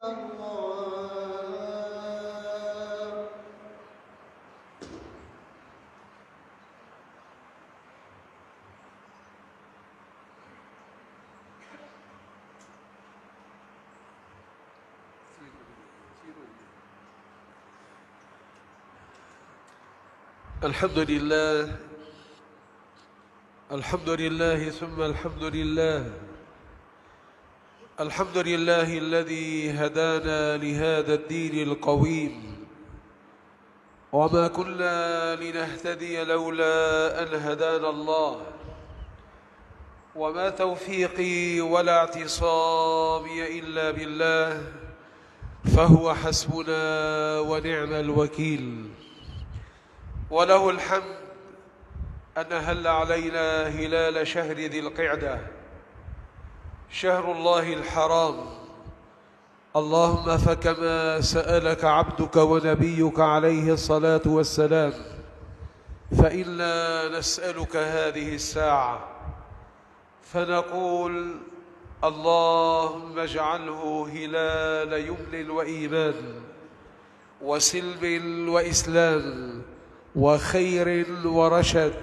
الله. الحمد لله، الحمد لله ثم الحمد لله. الحمد لله الذي هدانا لهذا الدين القويم، وما كنا لنهتدي لولا أن هدانا الله، وما توفيقي ولا اعتصامي إلا بالله، فهو حسبنا ونعم الوكيل. وله الحمد أن هل علينا هلال شهر ذي القعدة، شهر الله الحرام. اللهم فكما سألك عبدك ونبيك عليه الصلاة والسلام، فإنا نسألك هذه الساعة، فنقول اللهم اجعله هلال يمن وإيمان وسلم وإسلام وخير ورشد.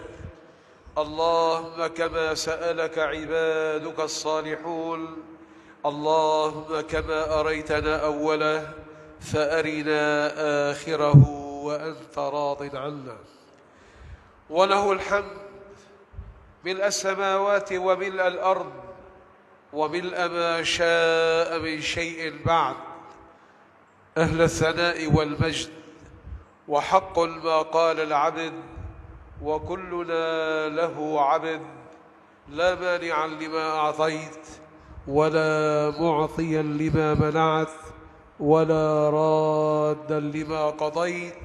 اللهم كما سألك عبادك الصالحون، اللهم كما أريتنا أوله فأرنا آخره وأنت راض عنا. وله الحمد ملء السماوات وملء الأرض وملء ما شاء من شيء بعد، أهل الثناء والمجد، وحق ما قال العبد وكلنا له عبد، لا مانعا لما أعطيت ولا معطيا لما منعت ولا رادا لما قضيت،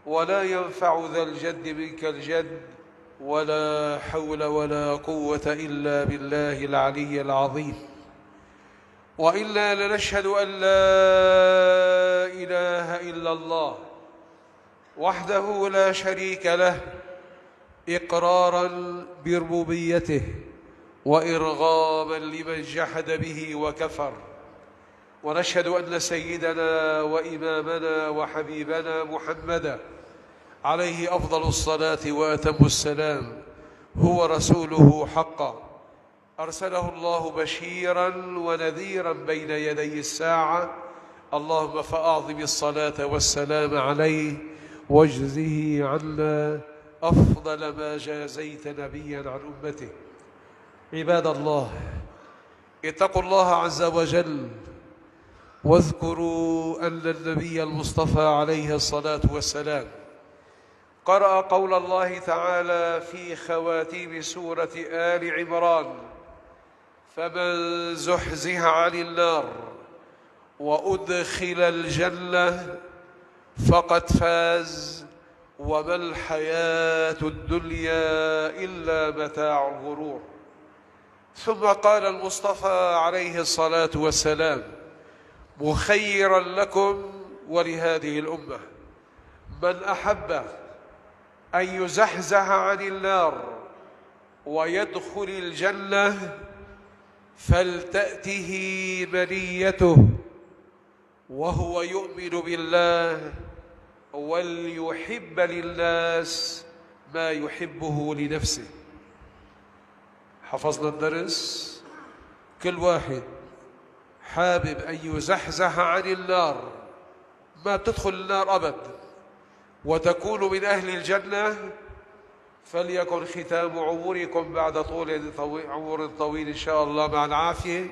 ولا ينفع ذا الجد منك الجد، ولا حول ولا قوة إلا بالله العلي العظيم. وإنا لنشهد أن لا إله إلا الله وحده لا شريك له، إقرارا بربوبيته وإرغاما لمن جحد به وكفر. ونشهد أن سيدنا وإمامنا وحبيبنا محمدا عليه أفضل الصلاة وأتم السلام هو رسوله حقا، أرسله الله بشيرا ونذيرا بين يدي الساعة. اللهم فأعظم الصلاة والسلام عليه واجزه عنا أفضل ما جازيت نبيا عن أمته. عباد الله، اتقوا الله عز وجل، واذكروا أن النبي المصطفى عليه الصلاة والسلام قرأ قول الله تعالى في خواتيم سورة آل عمران: فمن زحزح عن النار وأدخل الجنة فقد فاز، وما الحياة الدنيا إلا متاع الغرور. ثم قال المصطفى عليه الصلاة والسلام مخيرا لكم ولهذه الأمة: من أحب أن يزحزح عن النار ويدخل الجنة فلتأته منيته وهو يؤمن بالله، وليحب للناس ما يحبه لنفسه. حفظنا الدرس. كل واحد حابب أن يزحزح عن النار، ما بتدخل النار أبد، وتكون من أهل الجنة، فليكن ختام عمركم بعد عمر طويل إن شاء الله مع العافية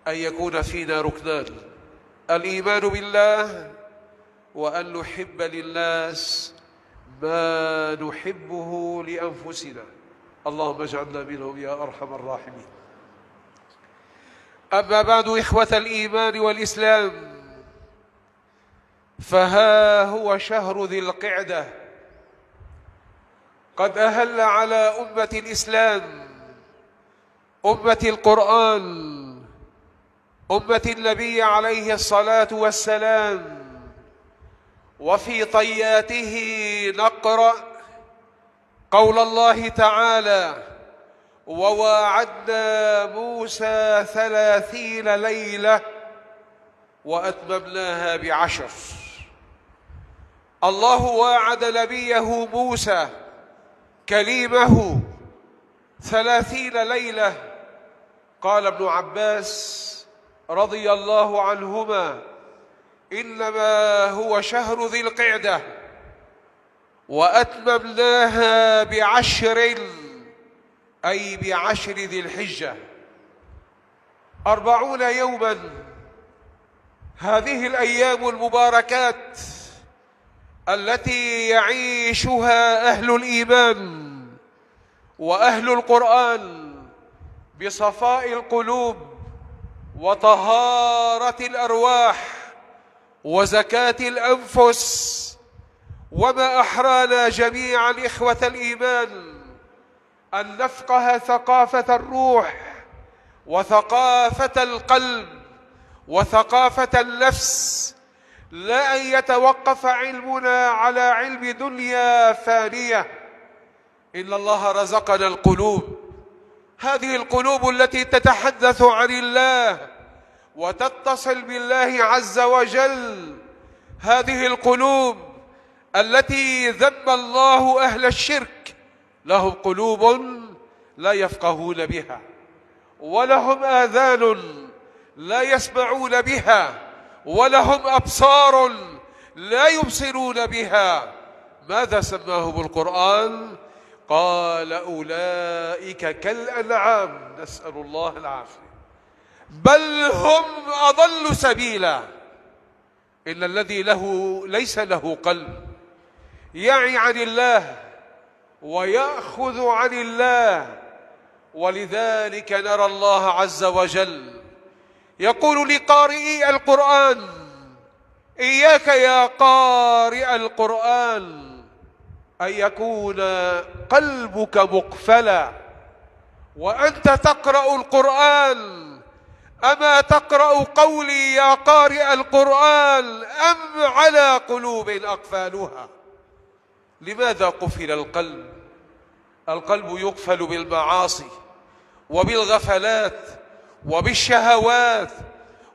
أن يكون فينا ركنان: الإيمان بالله، وأن نحب للناس ما نحبه لأنفسنا. اللهم اجعلنا منهم يا أرحم الراحمين. أما بعد، إخوة الإيمان والإسلام، فها هو شهر ذي القعدة قد أهل على أمة الإسلام، أمة القرآن، أمة النبي عليه الصلاة والسلام. وفي طياته نقرأ قول الله تعالى: وواعدنا موسى 30 ليلة وأتممناها ب10. الله واعد نبيه موسى كليمه 30 ليلة. قال ابن عباس رضي الله عنهما: إنما هو شهر ذي القعدة، وأتممناها ب10، أي ب10 ذي الحجة، 40 يوما. هذه الأيام المباركات التي يعيشها أهل الإيمان وأهل القرآن بصفاء القلوب وطهارة الأرواح وزكاة الأنفس. وما أحرانا جميعا إخوة الإيمان أن نفقه ثقافة الروح وثقافة القلب وثقافة النفس، لا أن يتوقف علمنا على علم دنيا فانية. إن الله رزقنا القلوب، هذه القلوب التي تتحدث عن الله وتتصل بالله عز وجل، هذه القلوب التي ذم الله أهل الشرك. لهم قلوب لا يفقهون بها، ولهم آذان لا يسمعون بها، ولهم أبصار لا يبصرون بها. ماذا سماهم القرآن؟ قال: أولئك كالأنعام، نسأل الله العافية، بل هم أضل سبيلا. إن الذي ليس له قلب يعي عن الله ويأخذ عن الله. ولذلك نرى الله عز وجل يقول لقارئي القرآن: إياك يا قارئ القرآن أن يكون قلبك مقفلا وأنت تقرأ القرآن. أما تقرأ قولي يا قارئ القرآن أم على قلوب أقفالها؟ لماذا قفل القلب؟ القلب يقفل بالمعاصي وبالغفلات وبالشهوات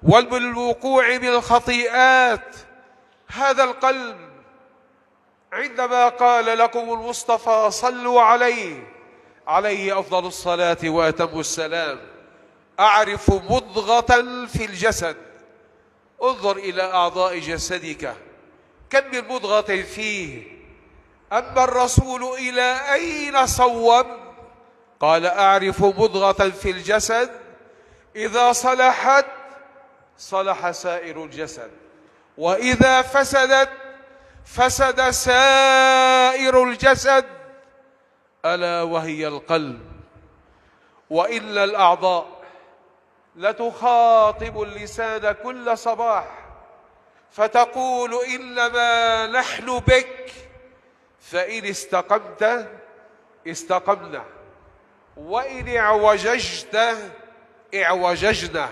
وبالوقوع بالخطيئات. هذا القلب عندما قال لكم المصطفى صلوا عليه أفضل الصلاة وأتم السلام: أعرف مضغة في الجسد. انظر إلى أعضاء جسدك، كم من مضغة فيه. أما الرسول إلى أين صوب؟ قال: أعرف مضغة في الجسد إذا صلحت صلح سائر الجسد، وإذا فسدت فسد سائر الجسد، ألا وهي القلب. وإن الأعضاء لتخاطب اللسان كل صباح فتقول: إنما نحن بك، فإن استقمت استقمنا، وإن اعوججت اعوججنا.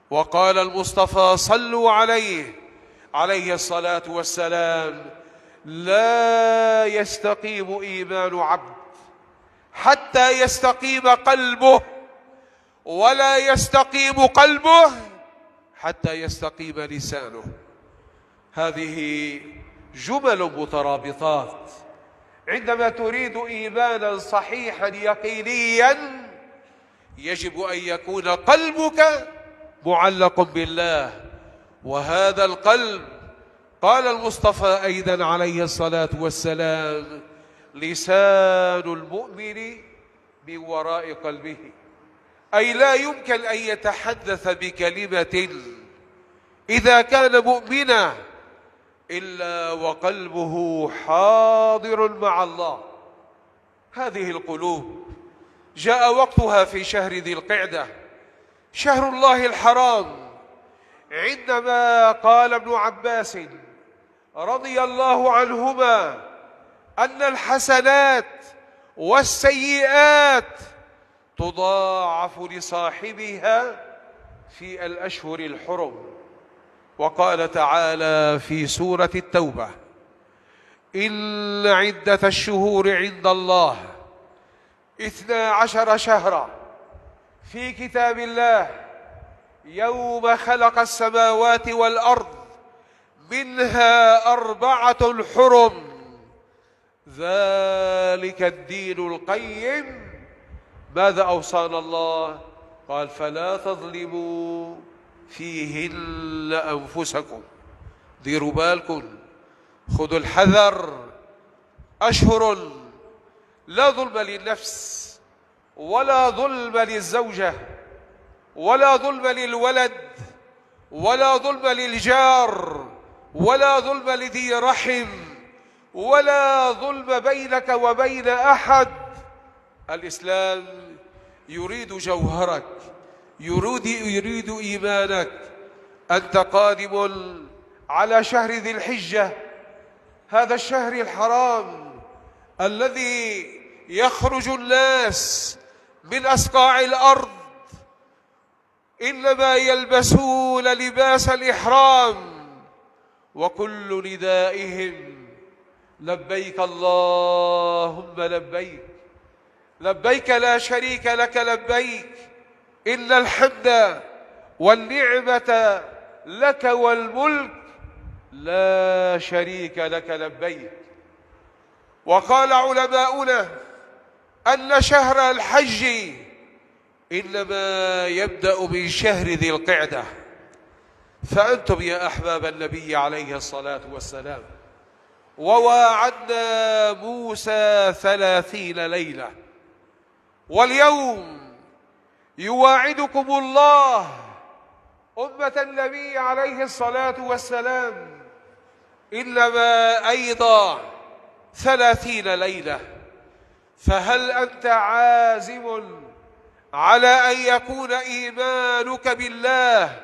وقال المصطفى صلوا عليه الصلاة والسلام: لا يستقيم إيمان عبد حتى يستقيم قلبه، ولا يستقيم قلبه حتى يستقيم لسانه. هذه جمل مترابطات. عندما تريد إيمانا صحيحا يقينيا يجب أن يكون قلبك معلق بالله. وهذا القلب قال المصطفى أيضا عليه الصلاة والسلام: لسان المؤمن من وراء قلبه، أي لا يمكن أن يتحدث بكلمة إذا كان مؤمنا إلا وقلبه حاضر مع الله. هذه القلوب جاء وقتها في شهر ذي القعدة، شهر الله الحرام، عندما قال ابن عباس رضي الله عنهما أن الحسنات والسيئات تضاعف لصاحبها في الأشهر الحرم. وقال تعالى في سورة التوبة: إن عدة الشهور عند الله 12 شهرا في كتاب الله يوم خلق السماوات والأرض منها 4 حرم ذلك الدين القيم. ماذا أوصانا الله؟ قال فلا تظلموا فيهن أنفسكم. ديروا بالكم، خذوا الحذر. أشهر لا ظلم للنفس ولا ظلم للزوجة ولا ظلم للولد ولا ظلم للجار ولا ظلم لذي رحم ولا ظلم بينك وبين أحد. الإسلام يريد جوهرك، يريد إيمانك. أنت قادم على شهر ذي الحجة، هذا الشهر الحرام الذي يخرج الناس من أصقاع الأرض إنما يلبسون لباس الإحرام، وكل ندائهم لبيك اللهم لبيك، لبيك لا شريك لك لبيك، إن الحمد والنعمة لك والملك لا شريك لك لبيك. وقال علماؤنا أن شهر الحج إنما يبدأ من شهر ذي القعدة. فأنتم يا أحباب النبي عليه الصلاة والسلام وواعدنا موسى 30 ليلة، واليوم يواعدكم الله أمة النبي عليه الصلاة والسلام إنما أيضا 30 ليلة. فهل أنت عازم على أن يكون إيمانك بالله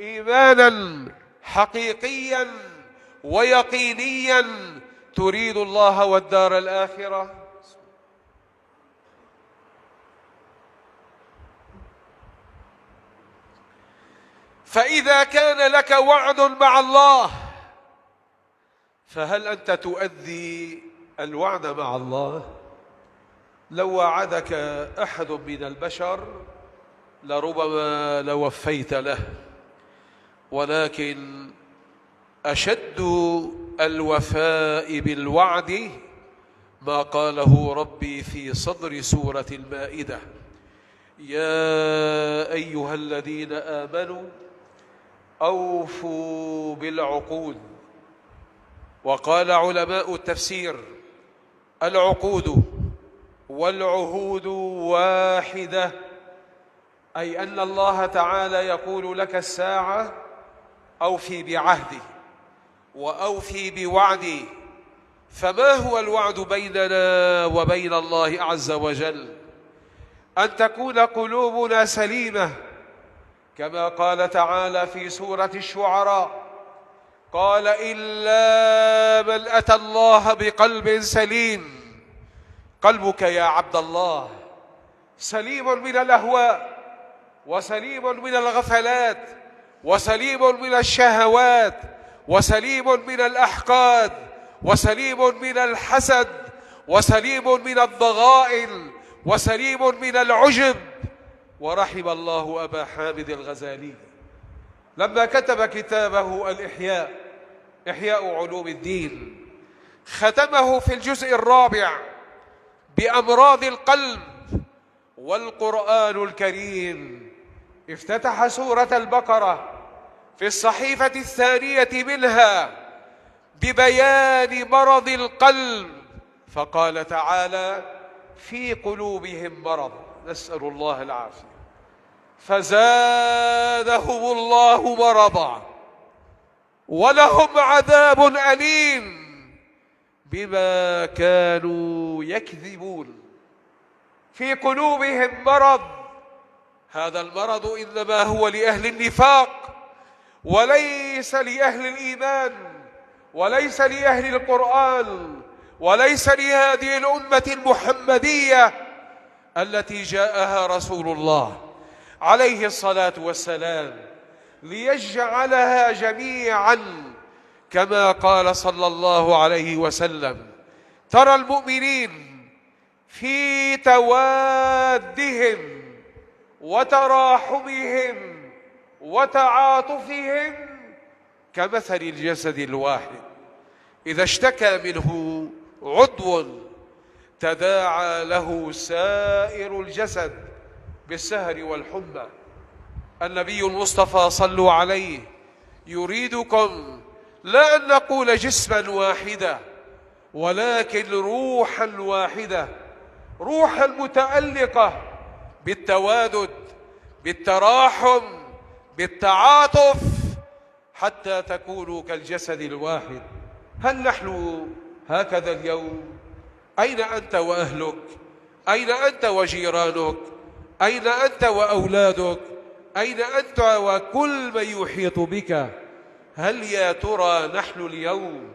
إيمانا حقيقيا ويقينيا تريد الله والدار الآخرة؟ فإذا كان لك وعد مع الله فهل أنت تؤدي الوعد مع الله؟ لو وعدك أحد من البشر لربما لوفيت له، ولكن أشد الوفاء بالوعد ما قاله ربي في صدر سورة المائدة: يا أيها الذين آمنوا أوفوا بالعقود. وقال علماء التفسير: العقود والعهود واحدة، أي أن الله تعالى يقول لك الساعة أوفي بعهدي وأوفي بوعدي. فما هو الوعد بيننا وبين الله عز وجل؟ أن تكون قلوبنا سليمة، كما قال تعالى في سورة الشعراء: قال إلا من أتى الله بقلب سليم. قلبك يا عبد الله سليم من الأهواء، وسليم من الغفلات، وسليم من الشهوات، وسليم من الأحقاد، وسليم من الحسد، وسليم من الضغائن، وسليم من العجب. ورحم الله أبا حامد الغزالي لما كتب كتابه الإحياء، إحياء علوم الدين، ختمه في الجزء الرابع بأمراض القلب. والقرآن الكريم افتتح سورة البقرة في الصحيفة 2 منها ببيان مرض القلب، فقال تعالى: في قلوبهم مرض، نسأل الله العافية، فزادهم الله مرضا ولهم عذاب أليم بما كانوا يكذبون. في قلوبهم مرض، هذا المرض إنما هو لأهل النفاق وليس لأهل الإيمان، وليس لأهل القرآن، وليس لهذه الأمة المحمدية التي جاءها رسول الله عليه الصلاة والسلام ليجعلها جميعا كما قال صلى الله عليه وسلم: ترى المؤمنين في توادهم وتراحمهم وتعاطفهم كمثل الجسد الواحد، إذا اشتكى منه عضو تداعى له سائر الجسد بالسهر والحمى. النبي المصطفى صلوا عليه يريدكم لا أن نقول جسما واحدا، ولكن روحا واحدة، روحا متألقة بالتوادد، بالتراحم، بالتعاطف، حتى تكونوا كالجسد الواحد. هل نحن هكذا اليوم؟ أين أنت وأهلك؟ أين أنت وجيرانك؟ أين أنت وأولادك؟ أين أنت وكل من يحيط بك؟ هل يا ترى نحن اليوم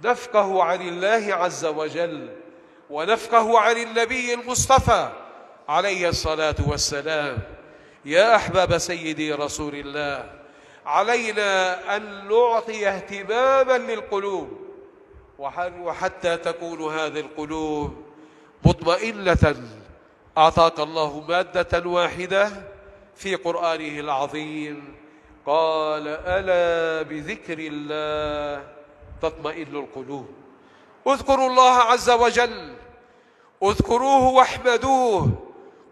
نفقه عن الله عز وجل ونفقه عن النبي المصطفى عليه الصلاة والسلام؟ يا أحباب سيدي رسول الله، علينا أن نعطي اهتماما للقلوب، وحتى تكون هذه القلوب مطمئنة أعطاك الله مادة واحدة في قرآنه العظيم، قال: ألا بذكر الله تطمئن القلوب. اذكروا الله عز وجل، اذكروه واحمدوه،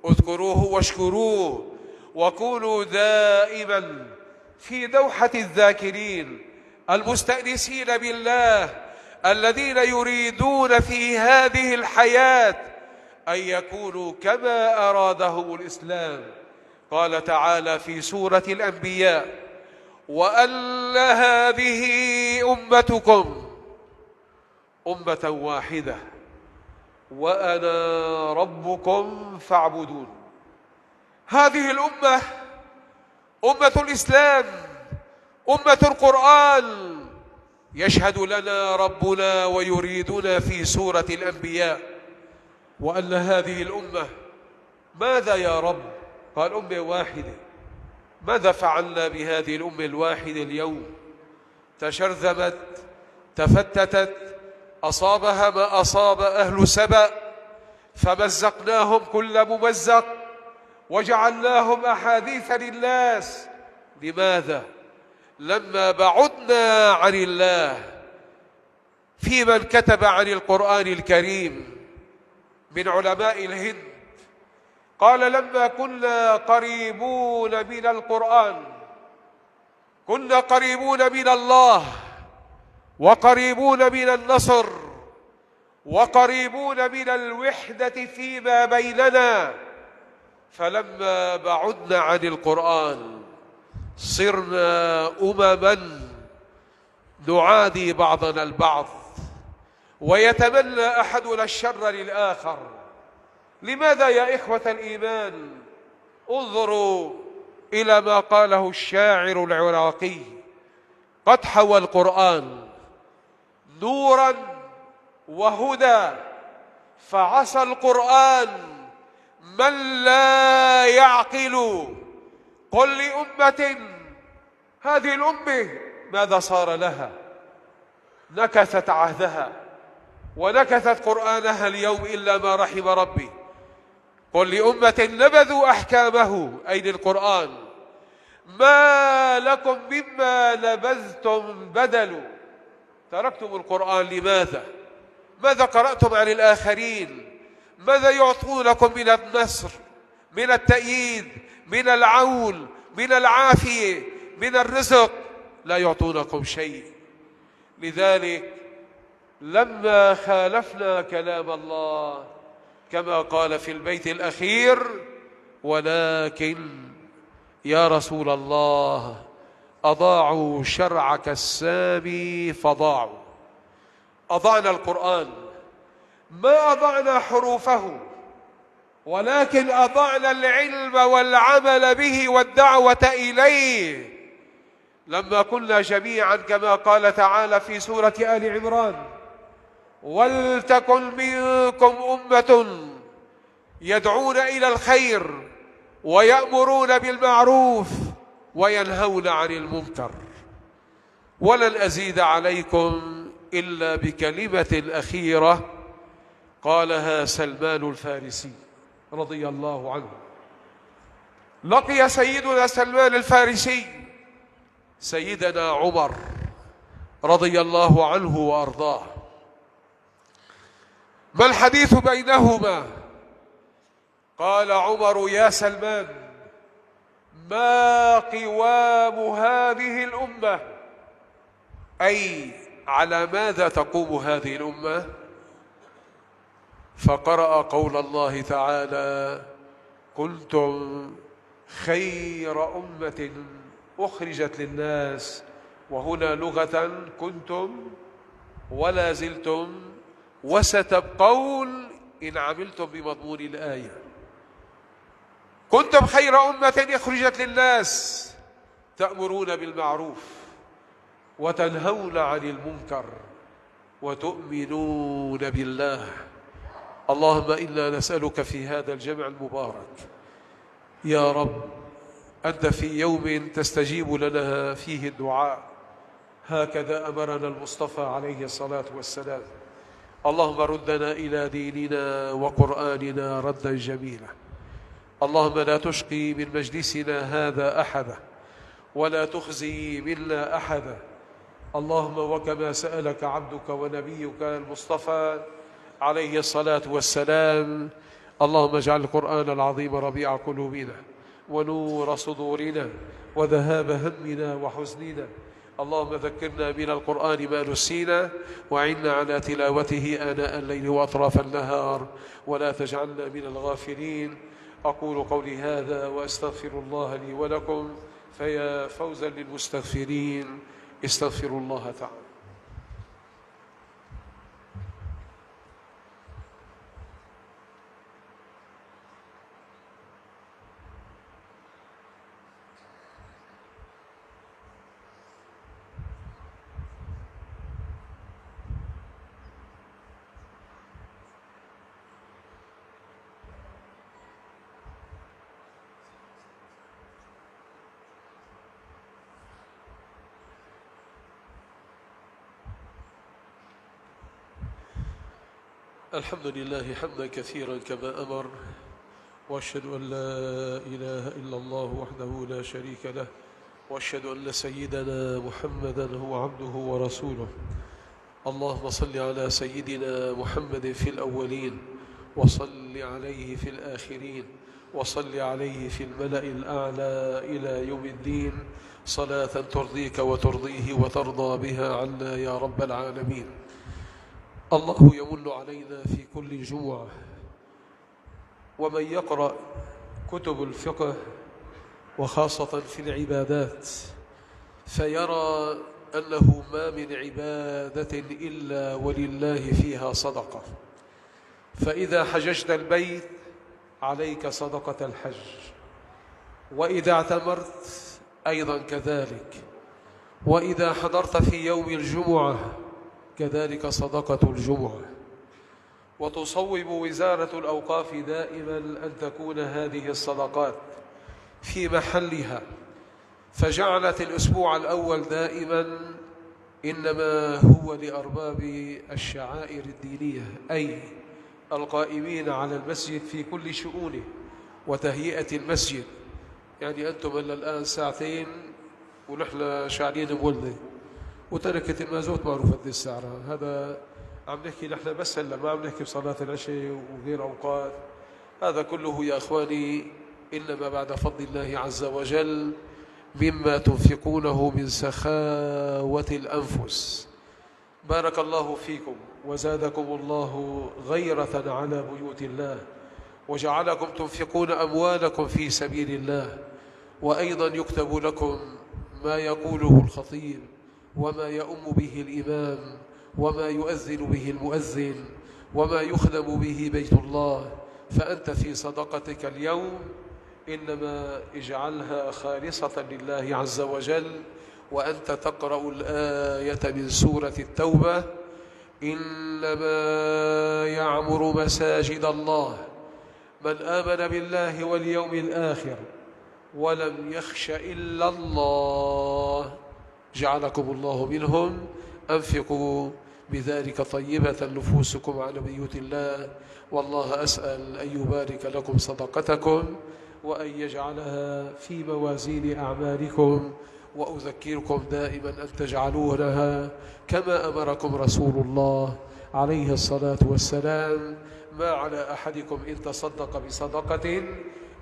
اذكروه واشكروه، وكونوا دائما في دوحة الذاكرين المستأنسين بالله، الذين يريدون في هذه الحياة أن يكونوا كما أرادهم الإسلام. قال تعالى في سورة الأنبياء: وأن هذه أمتكم أمة واحدة وأنا ربكم فاعبدون. هذه الأمة أمة الإسلام، أمة القرآن، يشهد لنا ربنا ويريدنا في سورة الأنبياء. وأن هذه الأمة، ماذا يا رب؟ قال: أمة واحدة. ماذا فعلنا بهذه الأمة الواحدة اليوم؟ تشرذمت، تفتتت، أصابها ما أصاب أهل سبأ، فمزقناهم كل ممزق وجعلناهم أحاديث للناس. لماذا؟ لما بعدنا عن الله. في من كتب عن القرآن الكريم من علماء الهند قال: لما كنا قريبون من القرآن كنا قريبون من الله، وقريبون من النصر، وقريبون من الوحدة فيما بيننا. فلما بعدنا عن القرآن صرنا أمما نعادي بعضنا البعض، ويتمنى أحدنا الشر للآخر. لماذا يا إخوة الإيمان؟ انظروا إلى ما قاله الشاعر العراقي: قد حوى القرآن نورا وهدى، فعصى القرآن من لا يعقل. قل لأمة، هذه الأمة ماذا صار لها؟ نكثت عهدها ونكثت قرآنها اليوم إلا ما رحم ربي. قل لأمة نبذوا أحكامه، أي القرآن، ما لكم مما نبذتم بدل. تركتم القرآن لماذا؟ ماذا قرأتم عن الآخرين؟ ماذا يعطونكم من النصر، من التأييد، من العون، من العافية، من الرزق؟ لا يعطونكم شيء. لذلك لما خالفنا كلام الله كما قال في البيت الأخير: ولكن يا رسول الله أضاعوا شرعك السامي فضاعوا. أضعنا القرآن، ما أضعنا حروفه، ولكن أضعنا العلم والعمل به والدعوة إليه. لما كنا جميعا كما قال تعالى في سورة آل عمران: ولتكن منكم أمة يدعون إلى الخير ويأمرون بالمعروف وينهون عن المنكر. ولن أزيد عليكم إلا بكلمة أخيرة قالها سلمان الفارسي رضي الله عنه: لقي سيدنا سلمان الفارسي سيدنا عمر رضي الله عنه وأرضاه. ما الحديث بينهما؟ قال عمر: يا سلمان، ما قوام هذه الأمة؟ أي على ماذا تقوم هذه الأمة؟ فقرأ قول الله تعالى: كنتم خير أمة أخرجت للناس. وهنا لغة كنتم ولا زلتم وستبقون إن عملتم بمضمون الآية. كنتم خير أمة أخرجت للناس تأمرون بالمعروف وتنهون عن المنكر وتؤمنون بالله. اللهم إنا نسألك في هذا الجمع المبارك يا رب أنت في يوم تستجيب لنا فيه الدعاء، هكذا أمرنا المصطفى عليه الصلاة والسلام. اللهم ردنا إلى ديننا وقرآننا ردا جميلا. اللهم لا تشقي من مجلسنا هذا أحدا ولا تخزي منا أحدا. اللهم وكما سألك عبدك ونبيك المصطفى عليه الصلاة والسلام، اللهم اجعل القرآن العظيم ربيع قلوبنا ونور صدورنا وذهاب همنا وحزننا. اللهم ذكرنا من القرآن ما نسينا وعنا على تلاوته آناء الليل وأطراف النهار ولا تجعلنا من الغافلين. أقول قولي هذا وأستغفر الله لي ولكم، فيا فوزا للمستغفرين. استغفروا الله تعالى. الحمد لله حمدا كثيرا كما أمر، وأشهد أن لا إله إلا الله وحده لا شريك له، وأشهد أن سيدنا محمدا هو عبده ورسوله. اللهم صل على سيدنا محمد في الأولين، وصل عليه في الآخرين، وصل عليه في الملأ الأعلى إلى يوم الدين، صلاة ترضيك وترضيه وترضى بها عنا يا رب العالمين. الله يمن علينا في كل جمعة، ومن يقرأ كتب الفقه وخاصة في العبادات فيرى أنه ما من عبادة إلا ولله فيها صدقة. فإذا حججت البيت عليك صدقة الحج، وإذا اعتمرت أيضا كذلك، وإذا حضرت في يوم الجمعة كذلك صدقة الجمعة. وتصوب وزارة الأوقاف دائما أن تكون هذه الصدقات في محلها، فجعلت الأسبوع الأول دائما إنما هو لأرباب الشعائر الدينية، أي القائمين على المسجد في كل شؤونه وتهيئة المسجد. يعني أنتم الآن ساعتين ونحن شاعرين بولدة وتركت المازوت معروفة دي الساعة. هذا عم نحكي نحن بس هلا، ما عم نحكي بصلاة العشاء وغير أوقات. هذا كله يا أخواني إنما بعد فضل الله عز وجل مما تنفقونه من سخاوة الأنفس. بارك الله فيكم وزادكم الله غيرة على بيوت الله، وجعلكم تنفقون أموالكم في سبيل الله. وأيضا يكتب لكم ما يقوله الخطيب وما يؤم به الإمام وما يؤذن به المؤذن وما يخدم به بيت الله. فأنت في صدقتك اليوم إنما اجعلها خالصة لله عز وجل، وأنت تقرأ الآية من سورة التوبة: إنما يعمر مساجد الله من آمن بالله واليوم الآخر ولم يخش إلا الله. جعلكم الله منهم. أنفقوا بذلك طيبة نفوسكم على بيوت الله، والله أسأل أن يبارك لكم صدقتكم وأن يجعلها في موازين أعمالكم، وأذكركم دائما أن تجعلونها كما أمركم رسول الله عليه الصلاة والسلام: ما على أحدكم إن تصدق بصدقة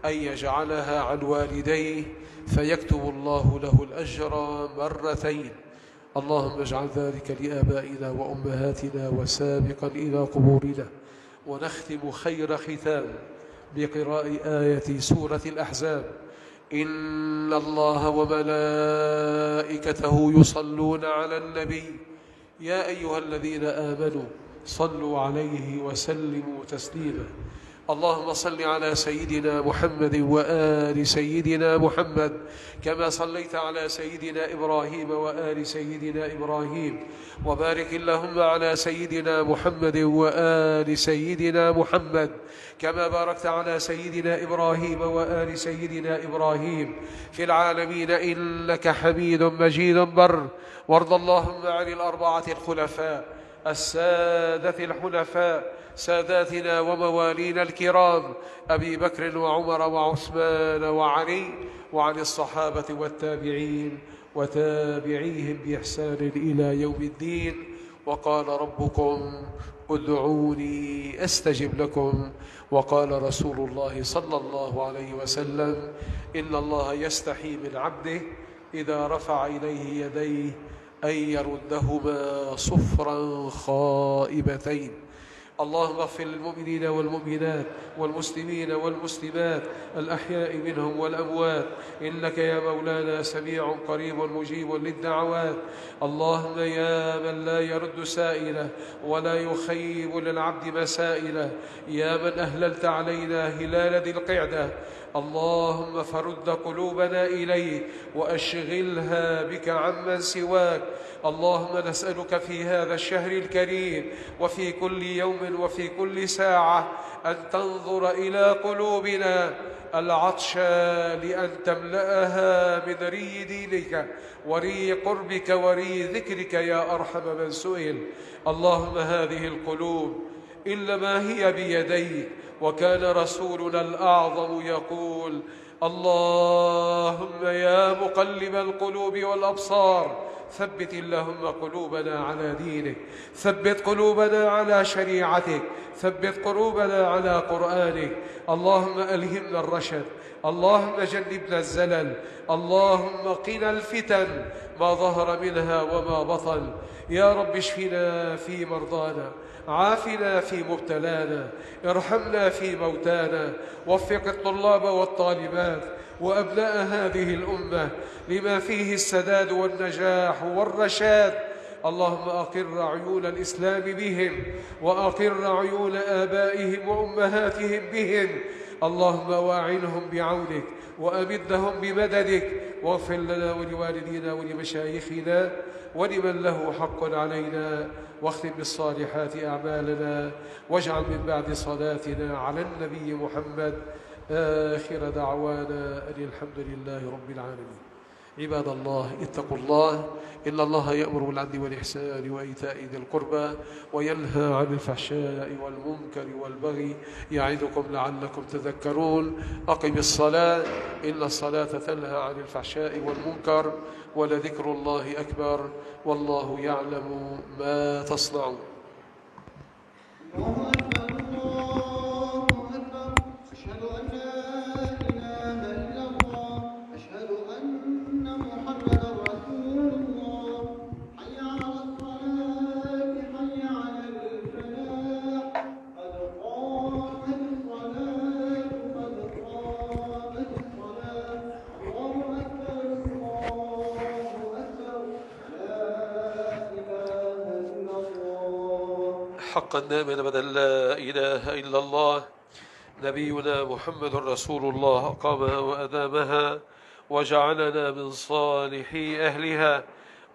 أن يجعلها عن والديه فيكتب الله له الأجر مرتين. اللهم اجعل ذلك لآبائنا وأمهاتنا وسابقا إلى قبورنا. ونختم خير ختام بقراءة آية سورة الأحزاب: إن الله وملائكته يصلون على النبي يا أيها الذين آمنوا صلوا عليه وسلموا تسليما. اللهم صل على سيدنا محمد وآل سيدنا محمد كما صليت على سيدنا إبراهيم وآل سيدنا إبراهيم، وبارك اللهم على سيدنا محمد وآل سيدنا محمد كما باركت على سيدنا إبراهيم وآل سيدنا إبراهيم في العالمين إنك حميد مجيد بر. وارض اللهم عن الأربعة الخلفاء السادة الحنفاء ساداتنا وموالينا الكرام أبي بكر وعمر وعثمان وعلي، وعن الصحابة والتابعين وتابعيهم بإحسان إلى يوم الدين. وقال ربكم ادعوني أستجب لكم، وقال رسول الله صلى الله عليه وسلم: إن الله يستحي من عبده إذا رفع إليه يديه أن يردهما صفرا خائبتين. اللهم اغفر للمؤمنين والمؤمنات والمسلمين والمسلمات الأحياء منهم والأموات، إنك يا مولانا سميع قريب مجيب للدعوات. اللهم يا من لا يرد سائله ولا يخيب للعبد مسائله، يا من أهللت علينا هلال ذي القعدة، اللهم فرد قلوبنا إليك وأشغلها بك عمن سواك. اللهم نسألك في هذا الشهر الكريم وفي كل يوم وفي كل ساعة أن تنظر إلى قلوبنا العطش لأن تملأها من ري دينك وري قربك وري ذكرك يا أرحم من سئل. اللهم هذه القلوب إنما هي بيديك، وكان رسولنا الأعظم يقول: اللهم يا مقلب القلوب والأبصار ثبت اللهم قلوبنا على دينك، ثبت قلوبنا على شريعتك، ثبت قلوبنا على قرآنك. اللهم ألهمنا الرشد، اللهم جنبنا الزلل، اللهم قنا الفتن ما ظهر منها وما بطن. يا رب اشفنا في مرضانا، عافنا في مبتلانا، ارحمنا في موتانا، وفق الطلاب والطالبات وأبناء هذه الأمة لما فيه السداد والنجاح والرشاد. اللهم أقر عيون الإسلام بهم، وأقر عيون آبائهم وأمهاتهم بهم. اللهم واعنهم بعونك وأمدهم بمددك، واغفر لنا ولوالدينا ولمشايخنا ولمن له حق علينا، واختم بالصالحات أعمالنا، واجعل من بعد صلاتنا على النبي محمد آخر دعوانا أن الحمد لله رب العالمين. عباد الله، اتقوا الله، إن الله يأمر بالعدل والإحسان وإيتاء ذي القربى وينهى عن الفحشاء والمنكر والبغي يعظكم لعلكم تذكرون. أقم الصلاة، إن الصلاة تنهى عن الفحشاء والمنكر، ولذكر الله أكبر، والله يعلم ما تصنعون. حقا نامن بدل لا إله إلا الله نبينا محمد رسول الله أقامها وأدامها وجعلنا من صالح أهلها.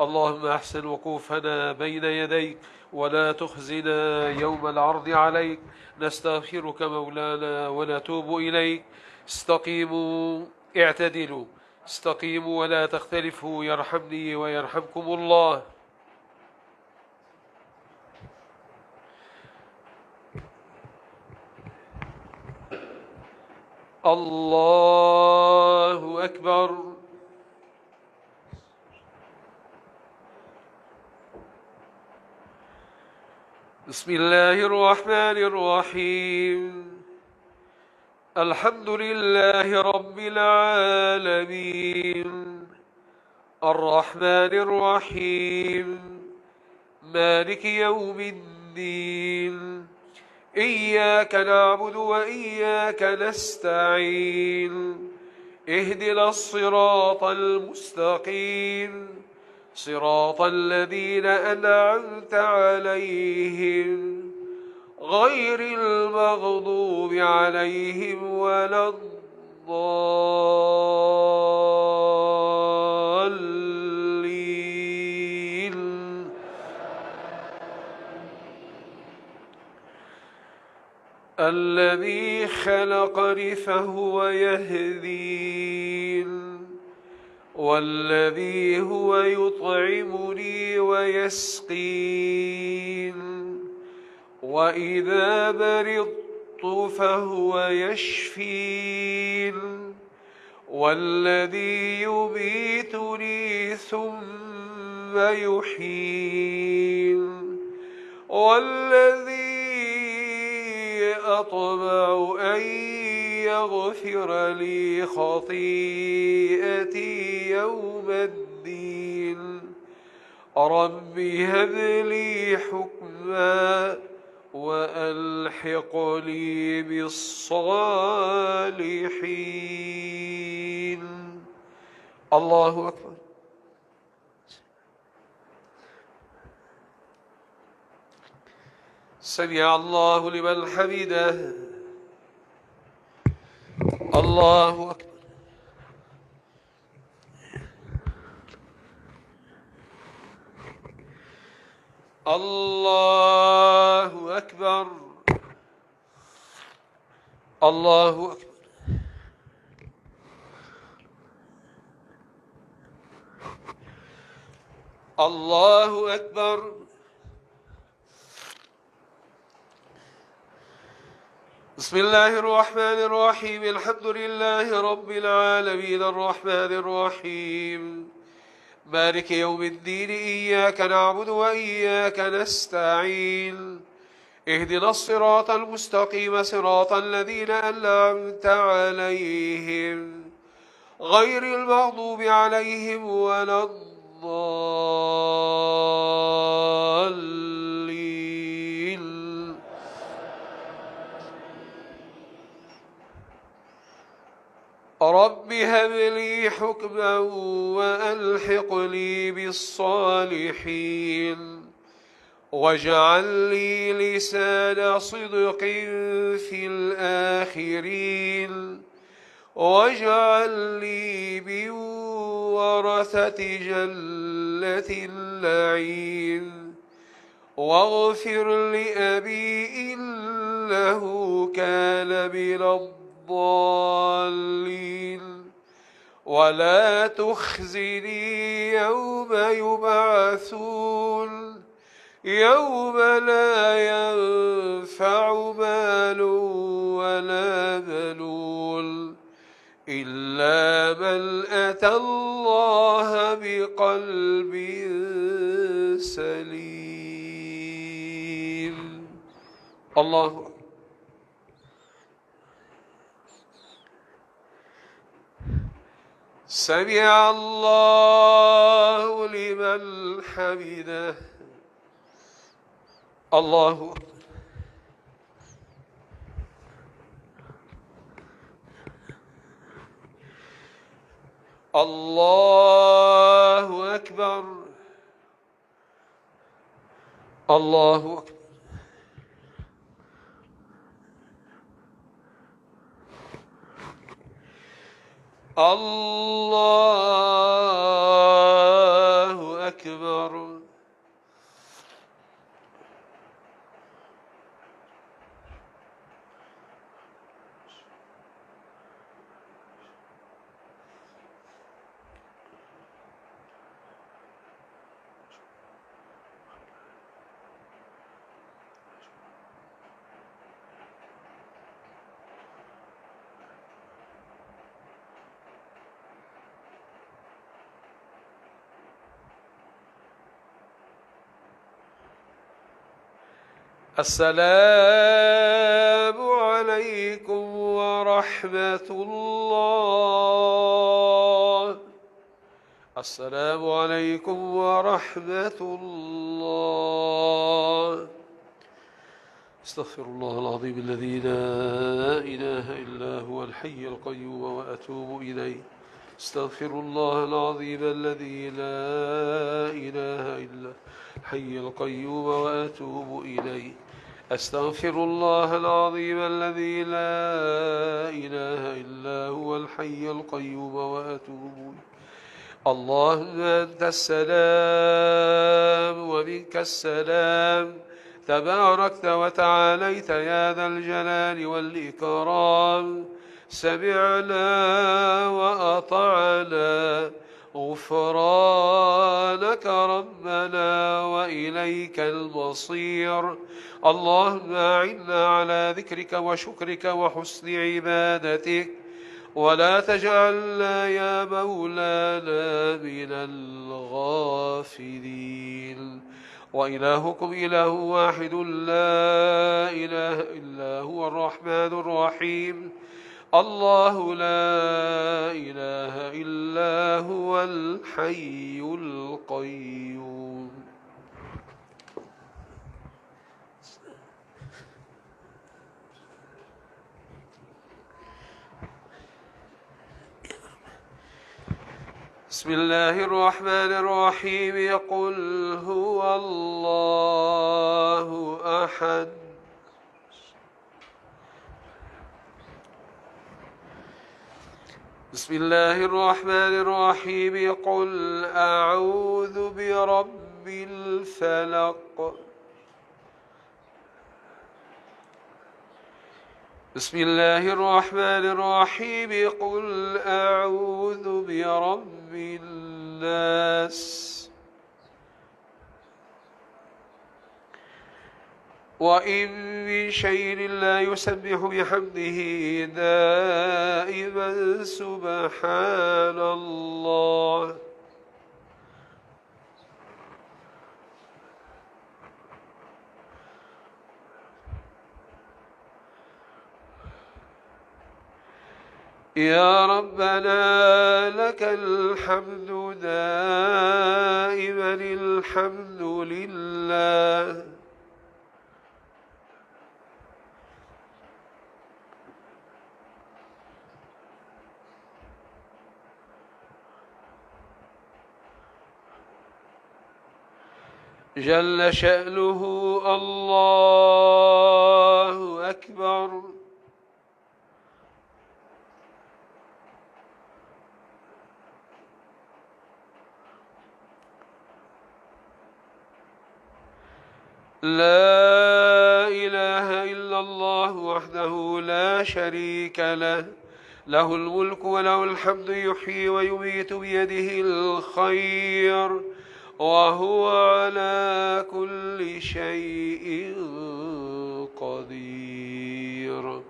اللهم أحسن وقوفنا بين يديك ولا تخزنا يوم العرض عليك. نستغفرك مولانا ونتوب إليك. استقيموا اعتدلوا، استقيموا ولا تختلفوا، يرحمني ويرحمكم الله. الله أكبر. بسم الله الرحمن الرحيم. الحمد لله رب العالمين، الرحمن الرحيم، مالك يوم الدين، إياك نعبد وإياك نستعين، اهدنا الصراط المستقيم، صراط الذين أنعمت عليهم غير المغضوب عليهم ولا الضالين. الذي خلقني فهو يهدين، والذي هو يطعمني ويسقين، وإذا مرضت فهو يشفين، والذي يميتني ثم يحيين، والذي أطمع أن يغفر لي خطيئتي يوم الدين. رب هب لي حكما وألحقني بالصالحين. الله أكبر. سمع الله لمن حمده. الله أكبر. الله أكبر. الله أكبر. الله أكبر. بسم الله الرحمن الرحيم. الحمد لله رب العالمين، الرحمن الرحيم، مالك يوم الدين، إياك نعبد وإياك نستعين، اهدنا الصراط المستقيم، صراط الذين أنعمت عليهم غير المغضوب عليهم ولا الضالين. رب هب لي حكما وألحقني بالصالحين، واجعل لي لسان صدق في الآخرين، واجعل لي من ورثة جنة النعيم، واغفر لأبي إنه كان من الضالين، ولا تخزني يوم يبعثون، يوم لا ينفع مال ولا بنون إلا من أتى الله بقلب سليم. الله أكبر. سمع الله لمن حمده. الله أكبر. الله أكبر. الله أكبر. الله أكبر. السلام عليكم ورحمة الله. السلام عليكم ورحمة الله. استغفر الله العظيم الذي لا إله إلا هو الحي القيوم وأتوب إليه. استغفر الله العظيم الذي لا إله إلا الحي القيوم وأتوب إليه. أستغفر الله العظيم الذي لا إله إلا هو الحي القيوم وأتوب إليه. اللهم أنت السلام ومنك السلام، تباركت وتعاليت يا ذا الجلال والإكرام. سمعنا وأطعنا، غفرانك ربنا وإليك المصير. اللهم أعنا على ذكرك وشكرك وحسن عبادتك، ولا تجعلنا يا مولانا من الغافلين. وإلهكم إله واحد لا إله إلا هو الرحمن الرحيم. الله لا إله إلا هو الحي القيوم. بسم الله الرحمن الرحيم. قل هو الله أحد. بسم الله الرحمن الرحيم. قل أعوذ برب الفلق. بسم الله الرحمن الرحيم. قل أعوذ برب الناس. وإن من شيء لا يسبح بحمده دائما سبحان الله. يا ربنا لك الحمد دائما الحمد لله. جل شأنه. الله أكبر. لا إله إلا الله وحده لا شريك له، له الملك وله الحمد، يحيي ويميت بيده الخير، وهو على كل شيء قدير.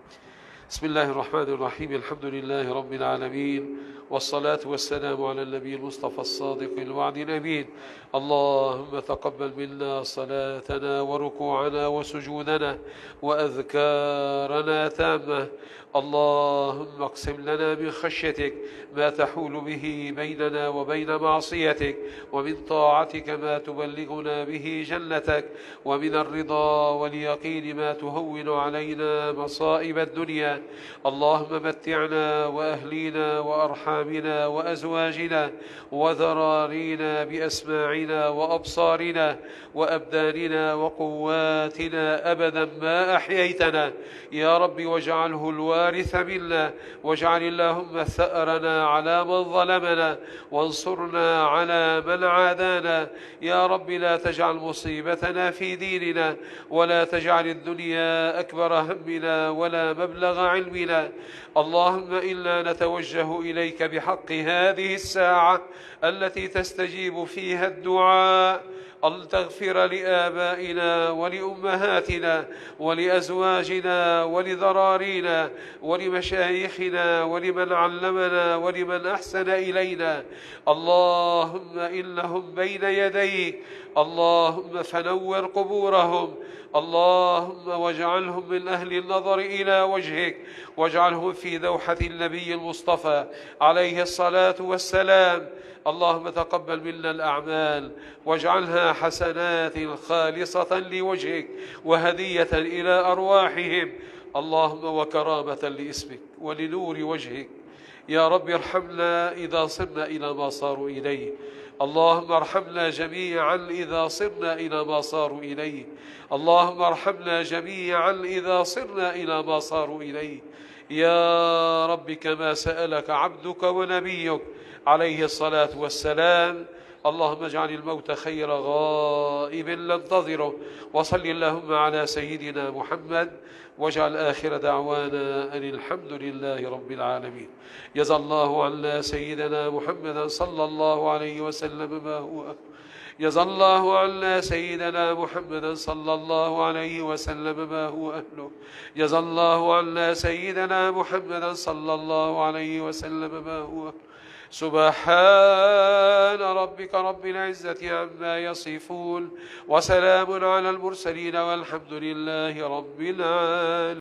بسم الله الرحمن الرحيم. الحمد لله رب العالمين، والصلاة والسلام على النبي المصطفى الصادق الوعد الأمين. اللهم تقبل منا صلاتنا وركوعنا وسجودنا وأذكارنا تامة. اللهم اقسم لنا من خشيتك ما تحول به بيننا وبين معصيتك، ومن طاعتك ما تبلغنا به جنتك، ومن الرضا واليقين ما تهون علينا مصائب الدنيا. اللهم متعنا وأهلينا وأرحامنا وأزواجنا وذرارينا بأسماعنا وأبصارنا وأبداننا وقواتنا أبدا ما أحييتنا يا رب، واجعله الوارث منا، واجعل اللهم ثأرنا على من ظلمنا، وانصرنا على من عادانا يا رب. لا تجعل مصيبتنا في ديننا، ولا تجعل الدنيا أكبر همنا ولا مبلغ علمنا. اللهم إنا نتوجه إليك بحق هذه الساعة التي تستجيب فيها الدعاء، أن تغفر لآبائنا ولأمهاتنا ولأزواجنا ولذرارينا ولمشايخنا ولمن علمنا ولمن أحسن إلينا. اللهم إنهم بين يديك، اللهم فنور قبورهم، اللهم واجعلهم من أهل النظر إلى وجهك، واجعلهم في دوحة النبي المصطفى عليه الصلاة والسلام. اللهم تقبل منا الأعمال واجعلها حسنات خالصة لوجهك وهدية إلى أرواحهم، اللهم وكرامة لاسمك ولنور وجهك. يا رب ارحمنا إذا صرنا إلى ما صاروا إليه، اللهم ارحمنا جميعا إذا صرنا إلى ما صاروا إليه، اللهم ارحمنا جميعا إذا صرنا إلى ما صاروا إليه. يا رب كما سألك عبدك ونبيك عليه الصلاة والسلام، اللهم اجعل الموت خير غائب ننتظره، وصل اللهم على سيدنا محمد، واجعل آخر دعوانا أن الحمد لله رب العالمين. جزا الله عنا سيدنا محمدا صلى الله عليه وسلم ما هو أهله، جزا الله عنا سيدنا محمدا صلى الله عليه وسلم ما هو أهله، جزا الله عنا سيدنا محمدا صلى الله عليه وسلم ما هو أهله. سبحان ربك رب العزة عما يصفون، وسلام على المرسلين، والحمد لله رب العالمين.